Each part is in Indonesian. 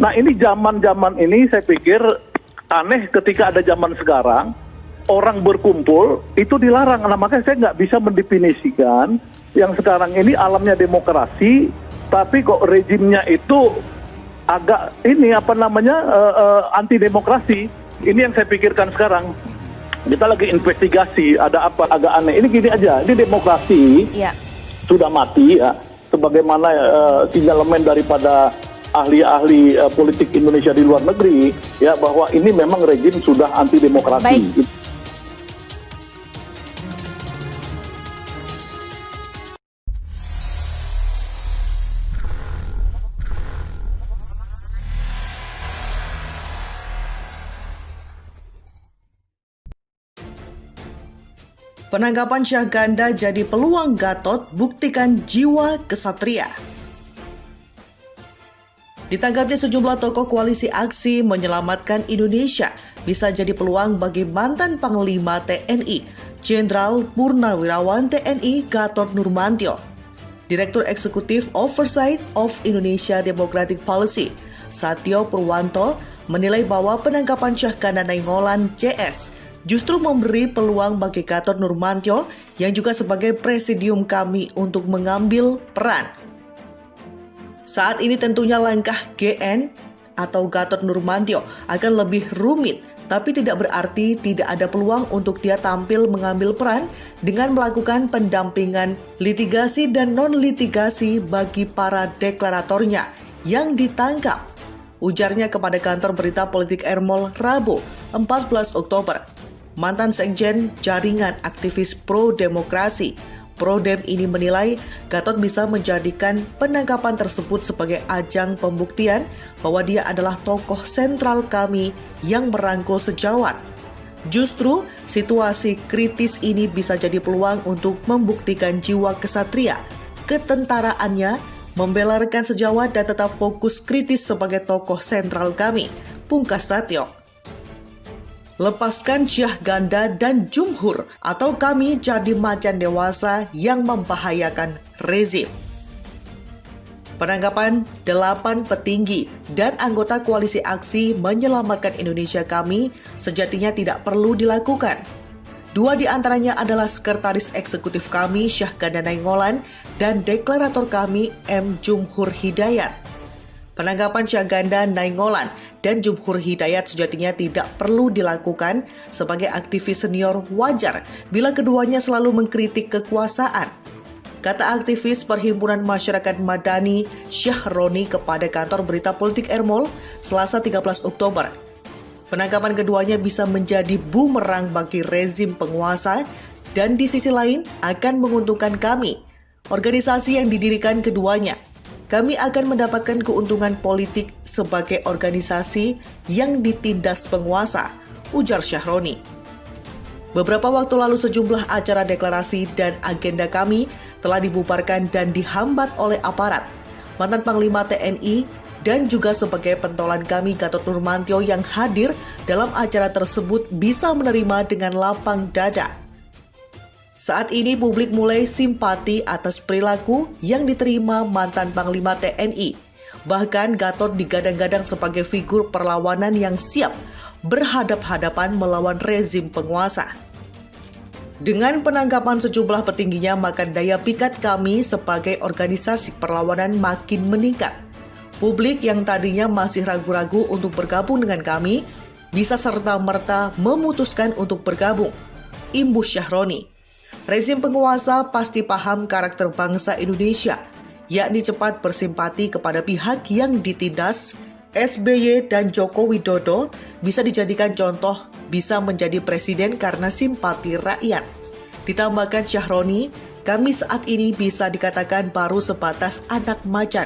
Nah ini zaman-zaman ini saya pikir aneh ketika ada zaman sekarang orang berkumpul itu dilarang. Nah makanya saya nggak bisa mendefinisikan yang sekarang ini alamnya demokrasi, tapi kok rezimnya itu agak ini anti demokrasi. Ini yang saya pikirkan sekarang. Kita lagi investigasi ada apa agak aneh. Ini gini aja, ini demokrasi sudah mati ya. Sebagaimana sinyalemen daripada ahli-ahli politik Indonesia di luar negeri ya bahwa ini memang rezim sudah anti demokrasi. Baik. Penangkapan Syah Ganda jadi peluang Gatot buktikan jiwa kesatria. Ditangkapnya sejumlah tokoh koalisi aksi menyelamatkan Indonesia bisa jadi peluang bagi mantan Panglima TNI, Jenderal Purnawirawan TNI Gatot Nurmantio. Direktur Eksekutif Oversight of Indonesia Democratic Policy, Satyo Purwanto, menilai bahwa penangkapan Syah Ganda Nainggolan CS justru memberi peluang bagi Gatot Nurmantio yang juga sebagai presidium kami untuk mengambil peran. Saat ini tentunya langkah GN atau Gatot Nurmantio akan lebih rumit, tapi tidak berarti tidak ada peluang untuk dia tampil mengambil peran dengan melakukan pendampingan litigasi dan non-litigasi bagi para deklaratornya yang ditangkap. Ujarnya kepada kantor berita politik Ermol Rabu 14 Oktober. Mantan sekjen jaringan aktivis pro-demokrasi Prodem ini menilai Gatot bisa menjadikan penangkapan tersebut sebagai ajang pembuktian bahwa dia adalah tokoh sentral kami yang merangkul sejawat. Justru situasi kritis ini bisa jadi peluang untuk membuktikan jiwa kesatria, ketentaraannya, membela rekan sejawat dan tetap fokus kritis sebagai tokoh sentral kami, pungkas Satyo. Lepaskan Syah Ganda dan Jumhur atau kami jadi macan dewasa yang membahayakan rezim. Penangkapan 8 petinggi dan anggota koalisi aksi menyelamatkan Indonesia kami sejatinya tidak perlu dilakukan. 2 di antaranya adalah sekretaris eksekutif kami Syah Ganda Nainggolan dan deklarator kami M. Jumhur Hidayat. Penangkapan Syah Ganda Nainggolan dan Jumhur Hidayat sejatinya tidak perlu dilakukan sebagai aktivis senior wajar bila keduanya selalu mengkritik kekuasaan. Kata aktivis Perhimpunan Masyarakat Madani Syahroni kepada kantor berita politik Ermol Selasa 13 Oktober. Penangkapan keduanya bisa menjadi bumerang bagi rezim penguasa dan di sisi lain akan menguntungkan kami, organisasi yang didirikan keduanya. Kami akan mendapatkan keuntungan politik sebagai organisasi yang ditindas penguasa, ujar Syahroni. Beberapa waktu lalu sejumlah acara deklarasi dan agenda kami telah dibubarkan dan dihambat oleh aparat. Mantan Panglima TNI dan juga sebagai pentolan kami Gatot Nurmantio yang hadir dalam acara tersebut bisa menerima dengan lapang dada. Saat ini publik mulai simpati atas perilaku yang diterima mantan Panglima TNI. Bahkan Gatot digadang-gadang sebagai figur perlawanan yang siap berhadap-hadapan melawan rezim penguasa. Dengan penangkapan sejumlah petingginya, maka daya pikat kami sebagai organisasi perlawanan makin meningkat. Publik yang tadinya masih ragu-ragu untuk bergabung dengan kami, bisa serta-merta memutuskan untuk bergabung. Imbus Syahroni. Rezim penguasa pasti paham karakter bangsa Indonesia, yakni cepat bersimpati kepada pihak yang ditindas. SBY dan Joko Widodo bisa dijadikan contoh bisa menjadi presiden karena simpati rakyat. Ditambahkan Syahroni, kami saat ini bisa dikatakan baru sebatas anak macan.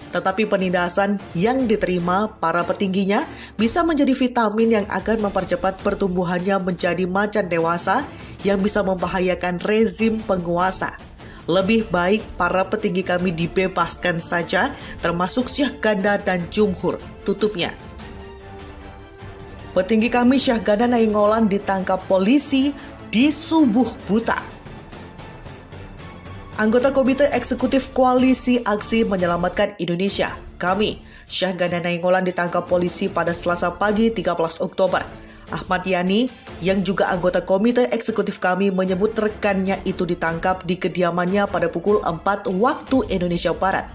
Tetapi penindasan yang diterima para petingginya bisa menjadi vitamin yang akan mempercepat pertumbuhannya menjadi macan dewasa yang bisa membahayakan rezim penguasa. Lebih baik para petinggi kami dibebaskan saja, termasuk Syah Ganda dan Jumhur, tutupnya. Petinggi kami Syah Ganda Nainggolan ditangkap polisi di Subuh Buta. Anggota Komite Eksekutif Koalisi Aksi Menyelamatkan Indonesia, kami, Syahganda Nainggolan ditangkap polisi pada Selasa pagi 13 Oktober. Ahmad Yani, yang juga anggota Komite Eksekutif kami, menyebut rekannya itu ditangkap di kediamannya pada pukul 4 waktu Indonesia Barat.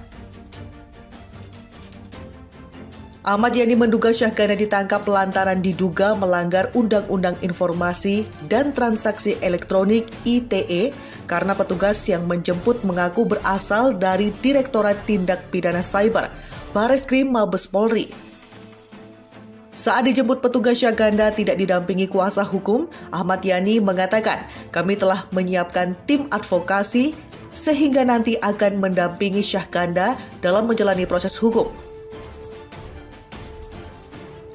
Ahmad Yani menduga Syahganda ditangkap lantaran diduga melanggar Undang-Undang Informasi dan Transaksi Elektronik (ITE) karena petugas yang menjemput mengaku berasal dari Direktorat Tindak Pidana Cyber, Bareskrim Mabes Polri. Saat dijemput petugas, Syahganda tidak didampingi kuasa hukum. Ahmad Yani mengatakan, kami telah menyiapkan tim advokasi sehingga nanti akan mendampingi Syahganda dalam menjalani proses hukum.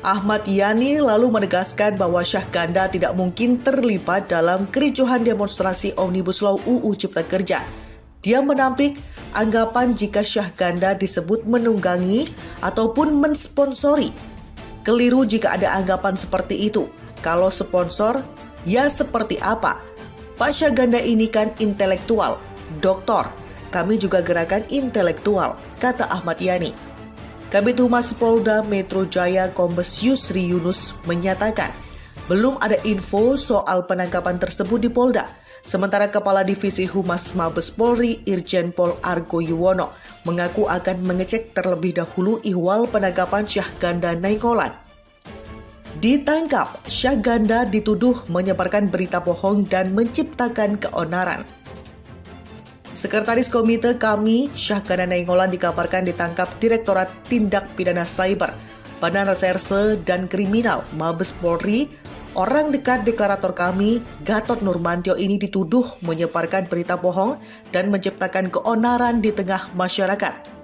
Ahmad Yani lalu menegaskan bahwa Syahganda tidak mungkin terlibat dalam kericuhan demonstrasi Omnibus Law UU Cipta Kerja. Dia menampik anggapan jika Syahganda disebut menunggangi ataupun mensponsori. Keliru jika ada anggapan seperti itu. Kalau sponsor, ya seperti apa? Pak Syahganda ini kan intelektual, doktor. Kami juga gerakan intelektual, kata Ahmad Yani. Kabid Humas Polda Metro Jaya Kombes Yusri Yunus menyatakan belum ada info soal penangkapan tersebut di Polda. Sementara Kepala Divisi Humas Mabes Polri Irjen Pol Argo Yuwono mengaku akan mengecek terlebih dahulu ihwal penangkapan Syahganda Nainggolan. Ditangkap, Syahganda dituduh menyebarkan berita bohong dan menciptakan keonaran. Sekretaris Komite kami, Syahganda Nainggolan, dikabarkan ditangkap Direktorat Tindak Pidana Cyber, Badan Reserse dan Kriminal, Mabes Polri. Orang dekat deklarator kami, Gatot Nurmantio, ini dituduh menyebarkan berita bohong dan menciptakan keonaran di tengah masyarakat.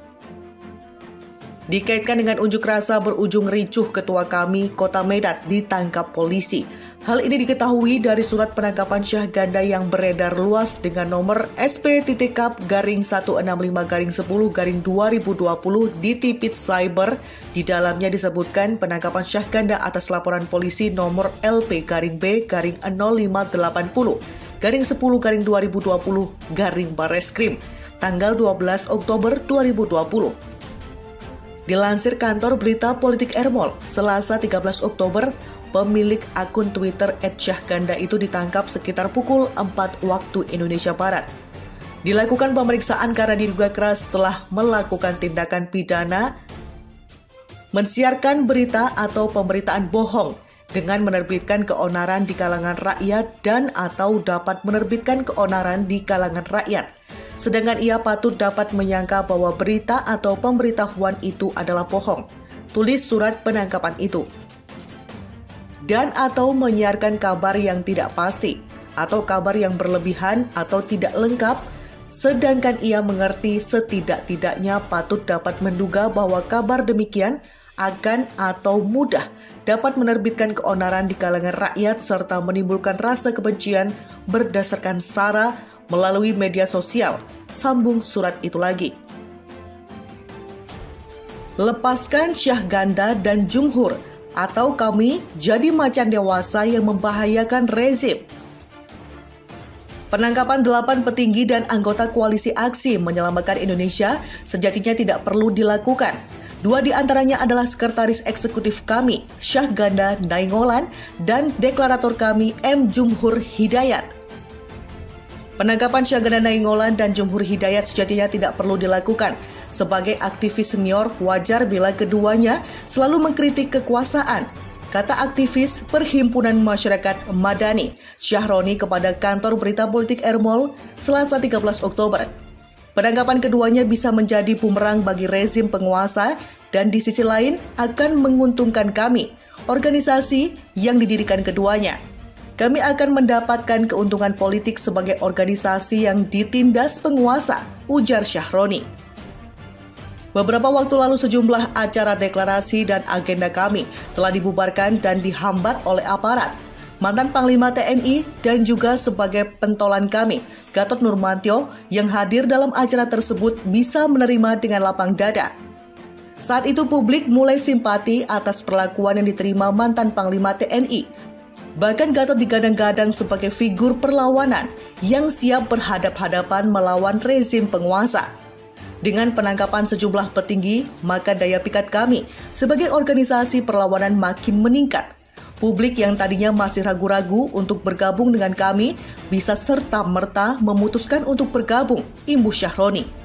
Dikaitkan dengan unjuk rasa berujung ricuh, ketua kami Kota Medan ditangkap polisi. Hal ini diketahui dari surat penangkapan Syahganda yang beredar luas dengan nomor SP.Kap-165-10-2020 di Tipit Cyber. Di dalamnya disebutkan penangkapan Syahganda atas laporan polisi nomor LP-B-00-10-2020 tanggal 12 Oktober 2020. Dilansir kantor berita Politik Ermol, Selasa 13 Oktober, pemilik akun Twitter @Syahganda itu ditangkap sekitar pukul 4 waktu Indonesia Barat. Dilakukan pemeriksaan karena diduga keras telah melakukan tindakan pidana, mensiarkan berita atau pemberitaan bohong dengan menerbitkan keonaran di kalangan rakyat dan atau dapat menerbitkan keonaran di kalangan rakyat. Sedangkan ia patut dapat menyangka bahwa berita atau pemberitahuan itu adalah bohong. Tulis surat penangkapan itu. Dan atau menyiarkan kabar yang tidak pasti, atau kabar yang berlebihan atau tidak lengkap, sedangkan ia mengerti setidak-tidaknya patut dapat menduga bahwa kabar demikian akan atau mudah dapat menerbitkan keonaran di kalangan rakyat serta menimbulkan rasa kebencian berdasarkan sara melalui media sosial, sambung surat itu lagi. Lepaskan Syahganda dan Jumhur, atau kami jadi macan dewasa yang membahayakan rezim. Penangkapan 8 petinggi dan anggota Koalisi Aksi Menyelamatkan Indonesia sejatinya tidak perlu dilakukan. 2 di antaranya adalah Sekretaris Eksekutif kami, Syahganda Nainggolan, dan Deklarator kami, M. Jumhur Hidayat. Penangkapan Syahganda Nainggolan dan Jumhur Hidayat sejatinya tidak perlu dilakukan. Sebagai aktivis senior, wajar bila keduanya selalu mengkritik kekuasaan, kata aktivis Perhimpunan Masyarakat Madani Syahroni kepada kantor berita Politik Ermol, Selasa 13 Oktober. Penangkapan keduanya bisa menjadi bumerang bagi rezim penguasa dan di sisi lain akan menguntungkan kami, organisasi yang didirikan keduanya. Kami akan mendapatkan keuntungan politik sebagai organisasi yang ditindas penguasa, ujar Syahroni. Beberapa waktu lalu sejumlah acara deklarasi dan agenda kami telah dibubarkan dan dihambat oleh aparat. Mantan Panglima TNI dan juga sebagai pentolan kami, Gatot Nurmantio, yang hadir dalam acara tersebut bisa menerima dengan lapang dada. Saat itu publik mulai simpati atas perlakuan yang diterima mantan Panglima TNI. Bahkan Gatot digadang-gadang sebagai figur perlawanan yang siap berhadap-hadapan melawan rezim penguasa. Dengan penangkapan sejumlah petinggi, maka daya pikat kami sebagai organisasi perlawanan makin meningkat. Publik yang tadinya masih ragu-ragu untuk bergabung dengan kami bisa serta-merta memutuskan untuk bergabung, imbuh Syahroni.